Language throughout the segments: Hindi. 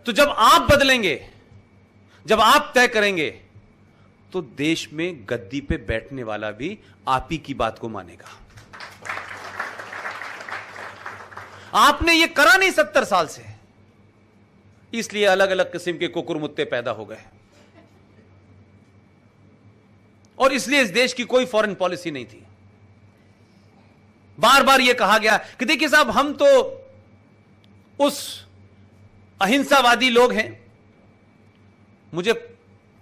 तो जब आप बदलेंगे, जब आप तय करेंगे, तो देश में गद्दी पे बैठने वाला भी आप ही की बात को मानेगा। आपने ये करा नहीं 70 साल से, इसलिए अलग अलग किस्म के कुकुरमुत्ते पैदा हो गए, और इसलिए इस देश की कोई फॉरेन पॉलिसी नहीं थी। बार बार यह कहा गया कि देखिए साहब, हम तो उस अहिंसावादी लोग हैं। मुझे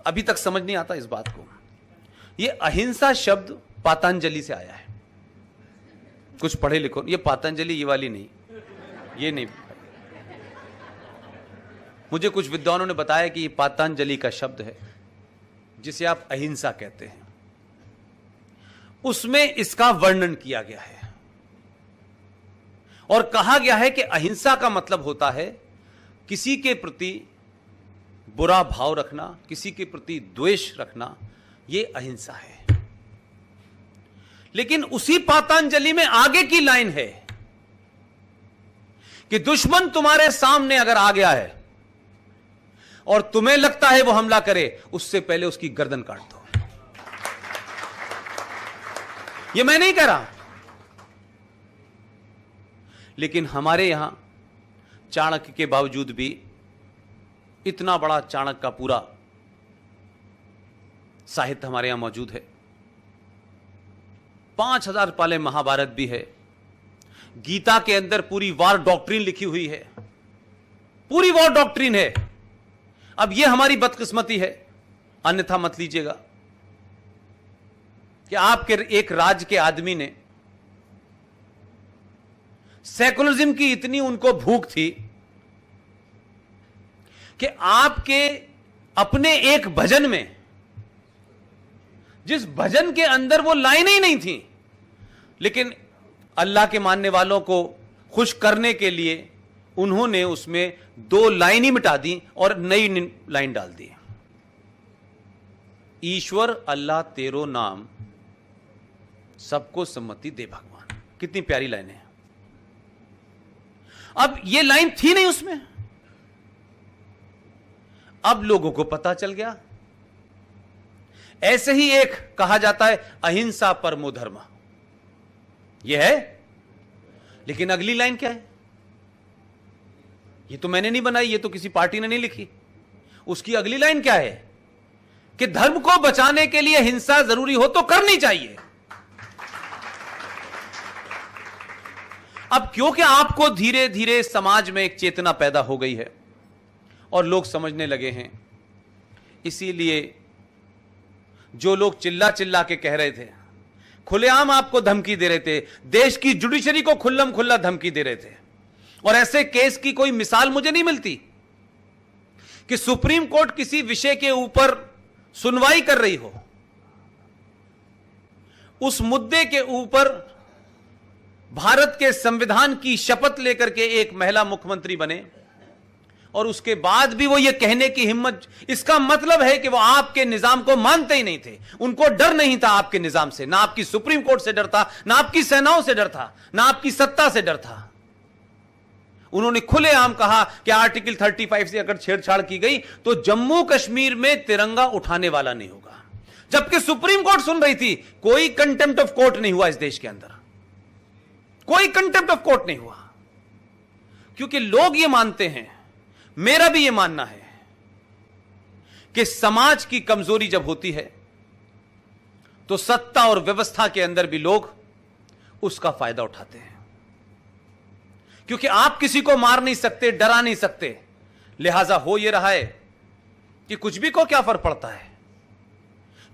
अभी तक समझ नहीं आता इस बात को। यह अहिंसा शब्द पतंजलि से आया है। कुछ पढ़े लिखो, ये पतंजलि ये वाली नहीं, ये नहीं। मुझे कुछ विद्वानों ने बताया कि यह पतंजलि का शब्द है जिसे आप अहिंसा कहते हैं, उसमें इसका वर्णन किया गया है और कहा गया है कि अहिंसा का मतलब होता है किसी के प्रति बुरा भाव रखना, किसी के प्रति द्वेष रखना, यह अहिंसा है। लेकिन उसी पतंजलि में आगे की लाइन है कि दुश्मन तुम्हारे सामने अगर आ गया है और तुम्हें लगता है वो हमला करे, उससे पहले उसकी गर्दन काट दो। ये मैं नहीं कह रहा, लेकिन हमारे यहां चाणक्य के बावजूद भी इतना बड़ा चाणक्य का पूरा साहित्य हमारे यहां मौजूद है। 5000 पाले महाभारत भी है। गीता के अंदर पूरी वॉर डॉक्ट्रिन लिखी हुई है, पूरी वॉर डॉक्ट्रिन है। अब यह हमारी बदकिस्मती है, अन्यथा मत लीजिएगा, कि आपके एक राज्य के आदमी ने सेकुलरिज्म की इतनी उनको भूख थी कि आपके अपने एक भजन में, जिस भजन के अंदर वो लाइनें ही नहीं थी, लेकिन अल्लाह के मानने वालों को खुश करने के लिए उन्होंने उसमें 2 लाइन ही मिटा दी और नई लाइन डाल दी। ईश्वर अल्लाह तेरो नाम, सबको सम्मति दे भगवान। कितनी प्यारी लाइन है। अब ये लाइन थी नहीं उसमें, अब लोगों को पता चल गया। ऐसे ही एक कहा जाता है अहिंसा परमो धर्म, यह है, लेकिन अगली लाइन क्या है? ये तो मैंने नहीं बनाई, ये तो किसी पार्टी ने नहीं लिखी। उसकी अगली लाइन क्या है कि धर्म को बचाने के लिए हिंसा जरूरी हो तो करनी चाहिए। अब क्योंकि आपको धीरे धीरे समाज में एक चेतना पैदा हो गई है और लोग समझने लगे हैं, इसीलिए जो लोग चिल्ला चिल्ला के कह रहे थे, खुलेआम आपको धमकी दे रहे थे, देश की जुडिशरी को खुल्लम खुल्ला धमकी दे रहे थे, और ऐसे केस की कोई मिसाल मुझे नहीं मिलती कि सुप्रीम कोर्ट किसी विषय के ऊपर सुनवाई कर रही हो, उस मुद्दे के ऊपर भारत के संविधान की शपथ लेकर के एक महिला मुख्यमंत्री बने, और उसके बाद भी वो ये कहने की हिम्मत, इसका मतलब है कि वो आपके निजाम को मानते ही नहीं थे। उनको डर नहीं था आपके निजाम से, ना आपकी सुप्रीम कोर्ट से डर था, ना आपकी सेनाओं से डर था, ना आपकी सत्ता से डर था। उन्होंने खुलेआम कहा कि आर्टिकल 35 से अगर छेड़छाड़ की गई तो जम्मू कश्मीर में तिरंगा उठाने वाला नहीं होगा। जबकि सुप्रीम कोर्ट सुन रही थी। कोई कंटेम्प्ट ऑफ कोर्ट नहीं हुआ इस देश के अंदर, कोई कंटेम्प्ट ऑफ कोर्ट नहीं हुआ, क्योंकि लोग ये मानते हैं, मेरा भी ये मानना है, कि समाज की कमजोरी जब होती है तो सत्ता और व्यवस्था के अंदर भी लोग उसका फायदा उठाते हैं। क्योंकि आप किसी को मार नहीं सकते, डरा नहीं सकते, लिहाजा हो यह रहा है कि कुछ भी को क्या फर्क पड़ता है।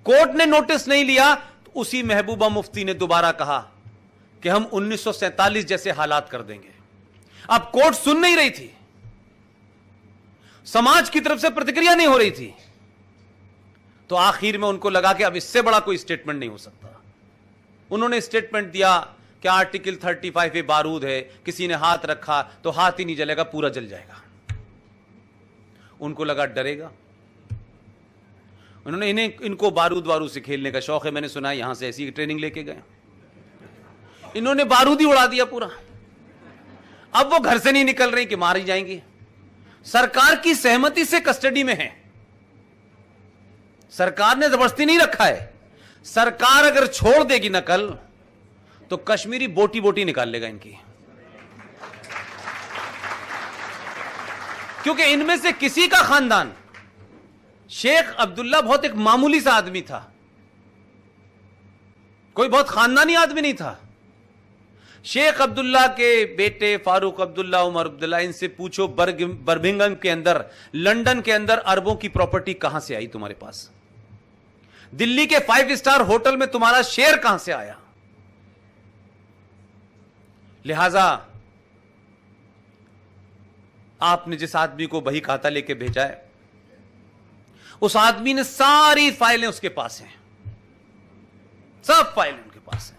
कोर्ट ने नोटिस नहीं लिया तो उसी महबूबा मुफ्ती ने दोबारा कहा कि हम 1947 जैसे हालात कर देंगे। अब कोर्ट सुन नहीं रही थी, समाज की तरफ से प्रतिक्रिया नहीं हो रही थी, तो आखिर में उनको लगा कि अब इससे बड़ा कोई स्टेटमेंट नहीं हो सकता। उन्होंने स्टेटमेंट दिया कि आर्टिकल 35 पे बारूद है, किसी ने हाथ रखा तो हाथ ही नहीं जलेगा, पूरा जल जाएगा। उनको लगा डरेगा। उन्होंने इनको बारूद से खेलने का शौक है, मैंने सुना यहां से ऐसी ट्रेनिंग लेके गए, इन्होंने बारूद ही उड़ा दिया पूरा। अब वो घर से नहीं निकल रही कि मार ही जाएंगी। सरकार की सहमति से कस्टडी में है। सरकार ने जबरदस्ती नहीं रखा है। सरकार अगर छोड़ देगी ना कल, तो कश्मीरी बोटी बोटी निकाल लेगा इनकी, क्योंकि इनमें से किसी का खानदान, शेख अब्दुल्ला बहुत एक मामूली सा आदमी था, कोई बहुत खानदानी आदमी नहीं था। शेख अब्दुल्ला के बेटे फारूक अब्दुल्ला, उमर अब्दुल्ला, इनसे पूछो बर्मिंघम के अंदर, लंदन के अंदर अरबों की प्रॉपर्टी कहां से आई तुम्हारे पास? दिल्ली के 5 स्टार होटल में तुम्हारा शेयर कहां से आया? लिहाजा आपने जिस आदमी को बही खाता लेके भेजा है, उस आदमी ने सारी फाइलें उसके पास हैं, सब फाइलें उनके पास हैं।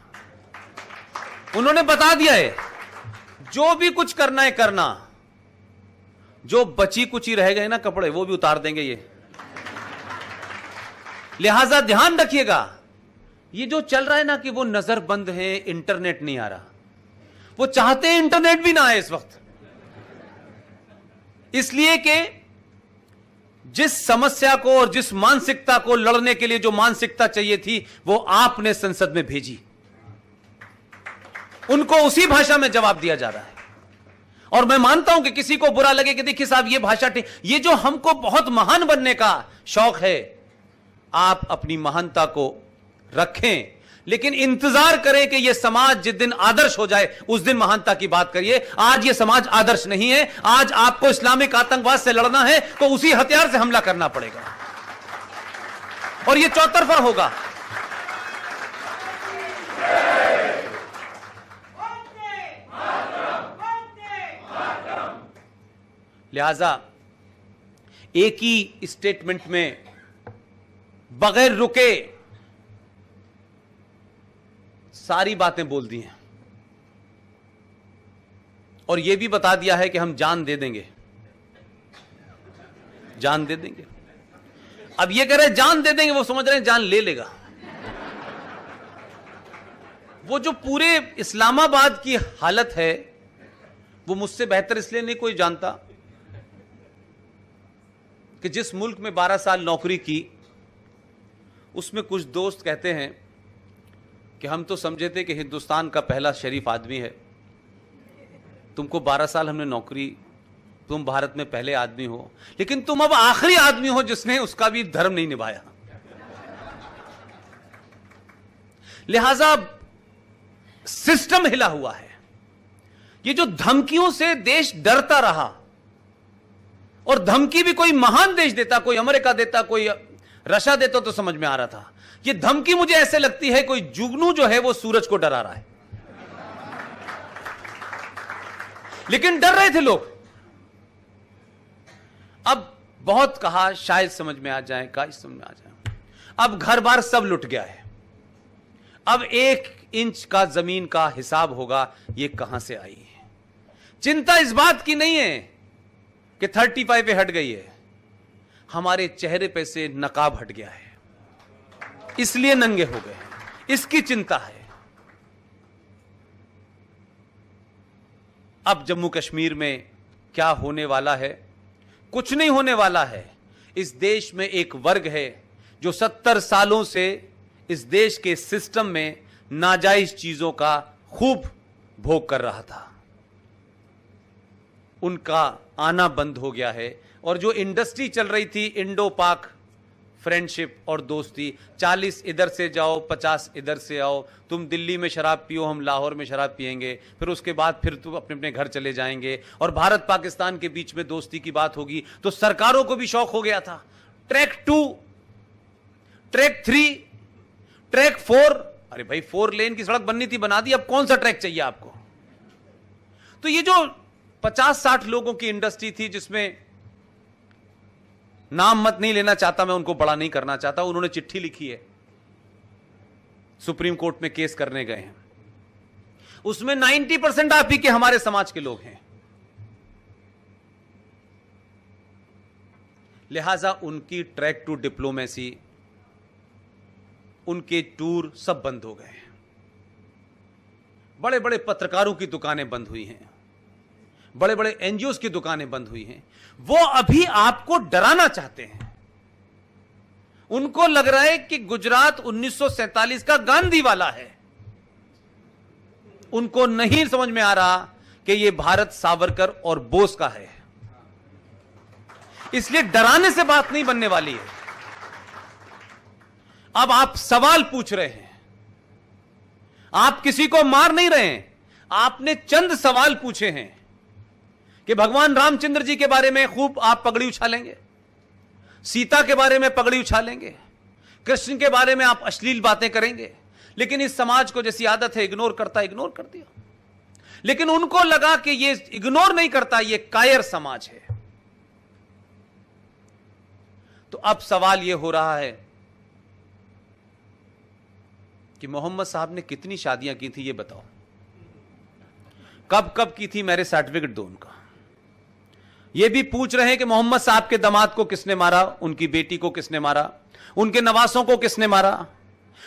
उन्होंने बता दिया है जो भी कुछ करना है करना, जो बची कुची रह गए ना कपड़े वो भी उतार देंगे ये। लिहाजा ध्यान रखिएगा, ये जो चल रहा है ना कि वो नजर बंद है, इंटरनेट नहीं आ रहा, वो चाहते हैं इंटरनेट भी ना आए इस वक्त, इसलिए कि जिस समस्या को और जिस मानसिकता को लड़ने के लिए जो मानसिकता चाहिए थी वो आपने संसद में भेजी, उनको उसी भाषा में जवाब दिया जा रहा है। और मैं मानता हूं कि किसी को बुरा लगे कि देखिए साहब ये भाषा, ये जो हमको बहुत महान बनने का शौक है, आप अपनी महानता को रखें, लेकिन इंतजार करें कि यह समाज जिस दिन आदर्श हो जाए उस दिन महानता की बात करिए। आज यह समाज आदर्श नहीं है। आज आपको इस्लामिक आतंकवाद से लड़ना है तो उसी हथियार से हमला करना पड़ेगा, और यह चौतरफा होगा। लिहाजा एक ही स्टेटमेंट में बगैर रुके सारी बातें बोल दी हैं, और यह भी बता दिया है कि हम जान दे देंगे, जान दे देंगे। अब ये कह रहे जान दे देंगे, वो समझ रहे हैं जान ले लेगा। वो जो पूरे इस्लामाबाद की हालत है वो मुझसे बेहतर इसलिए नहीं कोई जानता कि जिस मुल्क में 12 साल नौकरी की, उसमें कुछ दोस्त कहते हैं कि हम तो समझे थे कि हिंदुस्तान का पहला शरीफ आदमी है, तुमको 12 साल हमने नौकरी, तुम भारत में पहले आदमी हो, लेकिन तुम अब आखिरी आदमी हो जिसने उसका भी धर्म नहीं निभाया। लिहाजा सिस्टम हिला हुआ है। ये जो धमकियों से देश डरता रहा, और धमकी भी कोई महान देश देता, कोई अमेरिका देता, कोई रशिया देता तो समझ में आ रहा था। ये धमकी मुझे ऐसे लगती है कोई जुगनू जो है वो सूरज को डरा रहा है, लेकिन डर रहे थे लोग। अब बहुत कहा शायद समझ में आ जाए, काश समझ में आ जाए। अब घर बार सब लुट गया है। अब 1 इंच का जमीन का हिसाब होगा, ये कहां से आई है। चिंता इस बात की नहीं है कि 35 पे हट गई है, हमारे चेहरे पे से नकाब हट गया है, इसलिए नंगे हो गए, इसकी चिंता है। अब जम्मू कश्मीर में क्या होने वाला है? कुछ नहीं होने वाला है। इस देश में एक वर्ग है जो 70 सालों से इस देश के सिस्टम में नाजायज चीजों का खूब भोग कर रहा था, उनका आना बंद हो गया है। और जो इंडस्ट्री चल रही थी इंडो पाक फ्रेंडशिप और दोस्ती, 40 इधर से जाओ 50 इधर से आओ, तुम दिल्ली में शराब पियो, हम लाहौर में शराब पिएंगे, फिर उसके बाद फिर तुम अपने अपने घर चले जाएंगे, और भारत पाकिस्तान के बीच में दोस्ती की बात होगी। तो सरकारों को भी शौक हो गया था। ट्रैक 2, ट्रैक 3, ट्रैक 4, अरे भाई 4 लेन की सड़क बननी थी, बना दी, अब कौन सा ट्रैक चाहिए आपको? तो ये जो 50-60 लोगों की इंडस्ट्री थी, जिसमें नाम मत नहीं लेना चाहता मैं, उनको बड़ा नहीं करना चाहता, उन्होंने चिट्ठी लिखी है, सुप्रीम कोर्ट में केस करने गए हैं, उसमें 90% आप ही के हमारे समाज के लोग हैं। लिहाजा उनकी ट्रैक टू डिप्लोमेसी, उनके टूर सब बंद हो गए। बड़े बड़े पत्रकारों की दुकानें बंद हुई हैं, बड़े बड़े एनजीओ की दुकानें बंद हुई हैं, वो अभी आपको डराना चाहते हैं। उनको लग रहा है कि गुजरात 1947 का गांधी वाला है। उनको नहीं समझ में आ रहा कि यह भारत सावरकर और बोस का है। इसलिए डराने से बात नहीं बनने वाली है। अब आप सवाल पूछ रहे हैं, आप किसी को मार नहीं रहे हैं, आपने चंद सवाल पूछे हैं कि भगवान रामचंद्र जी के बारे में खूब आप पगड़ी उछालेंगे, सीता के बारे में पगड़ी उछालेंगे, कृष्ण के बारे में आप अश्लील बातें करेंगे, लेकिन इस समाज को जैसी आदत है इग्नोर करता, इग्नोर कर दिया। लेकिन उनको लगा कि ये इग्नोर नहीं करता, ये कायर समाज है। तो अब सवाल यह हो रहा है कि मोहम्मद साहब ने कितनी शादियां की थी, ये बताओ, कब कब की थी, मेरे सर्टिफिकेट दो उनका। ये भी पूछ रहे हैं कि मोहम्मद साहब के दामाद को किसने मारा, उनकी बेटी को किसने मारा, उनके नवासों को किसने मारा।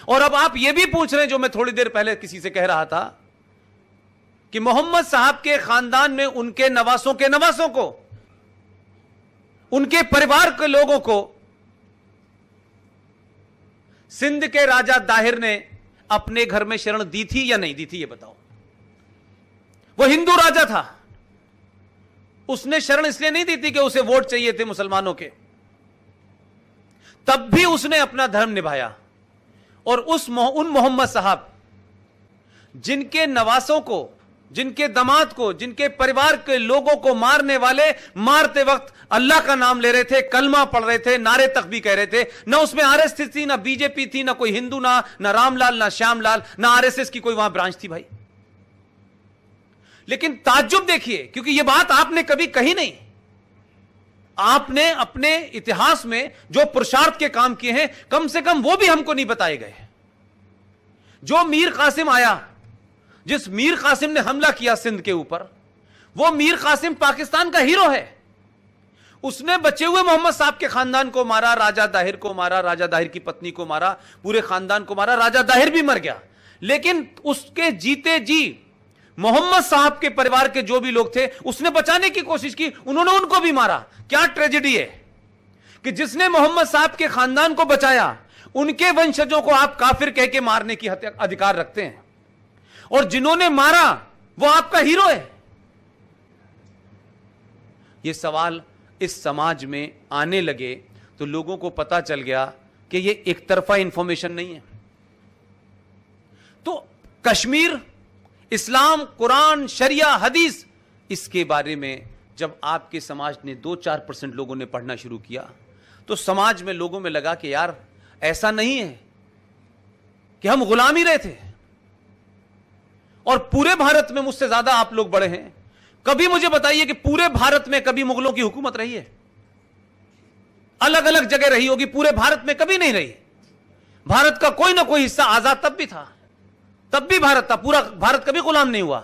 और अब आप ये भी पूछ रहे हैं, जो मैं थोड़ी देर पहले किसी से कह रहा था, कि मोहम्मद साहब के खानदान में उनके नवासों के नवासों को, उनके परिवार के लोगों को सिंध के राजा दाहिर ने अपने घर में शरण दी थी या नहीं दी थी, ये बताओ। वो हिंदू राजा था, उसने शरण इसलिए नहीं दी थी कि उसे वोट चाहिए थे मुसलमानों के, तब भी उसने अपना धर्म निभाया। और उन मोहम्मद साहब जिनके नवासों को, जिनके दामाद को, जिनके परिवार के लोगों को मारने वाले मारते वक्त अल्लाह का नाम ले रहे थे, कलमा पढ़ रहे थे, नारे तकबीर कह रहे थे, ना उसमें आरएसएस थी, ना बीजेपी थी, ना कोई हिंदू, ना रामलाल, ना श्यामलाल, ना आरएसएस की कोई वहां ब्रांच थी भाई। लेकिन ताज्जुब देखिए, क्योंकि यह बात आपने कभी कही नहीं। आपने अपने इतिहास में जो पुरुषार्थ के काम किए हैं, कम से कम वो भी हमको नहीं बताए गए। जो मीर कासिम आया, जिस मीर कासिम ने हमला किया सिंध के ऊपर, वो मीर कासिम पाकिस्तान का हीरो है। उसने बचे हुए मोहम्मद साहब के खानदान को मारा, राजा दाहिर को मारा, राजा दाहिर की पत्नी को मारा, पूरे खानदान को मारा, राजा दाहिर भी मर गया। लेकिन उसके जीते जी मोहम्मद साहब के परिवार के जो भी लोग थे, उसने बचाने की कोशिश की, उन्होंने उनको भी मारा। क्या ट्रेजेडी है कि जिसने मोहम्मद साहब के खानदान को बचाया, उनके वंशजों को आप काफिर कह के मारने की अधिकार रखते हैं, और जिन्होंने मारा वो आपका हीरो है। ये सवाल इस समाज में आने लगे तो लोगों को पता चल गया कि ये एक तरफा इंफॉर्मेशन नहीं है। तो कश्मीर, इस्लाम, कुरान, शरिया, हदीस, इसके बारे में जब आपके समाज ने 2-4% लोगों ने पढ़ना शुरू किया, तो समाज में लोगों में लगा कि यार ऐसा नहीं है कि हम गुलाम ही रहे थे, और पूरे भारत में मुझसे ज्यादा आप लोग बड़े हैं। कभी मुझे बताइए कि पूरे भारत में कभी मुगलों की हुकूमत रही है? अलग अलग जगह रही होगी, पूरे भारत में कभी नहीं रही। भारत का कोई ना कोई हिस्सा आजाद तब भी था, तब भी भारत था, पूरा भारत कभी गुलाम नहीं हुआ।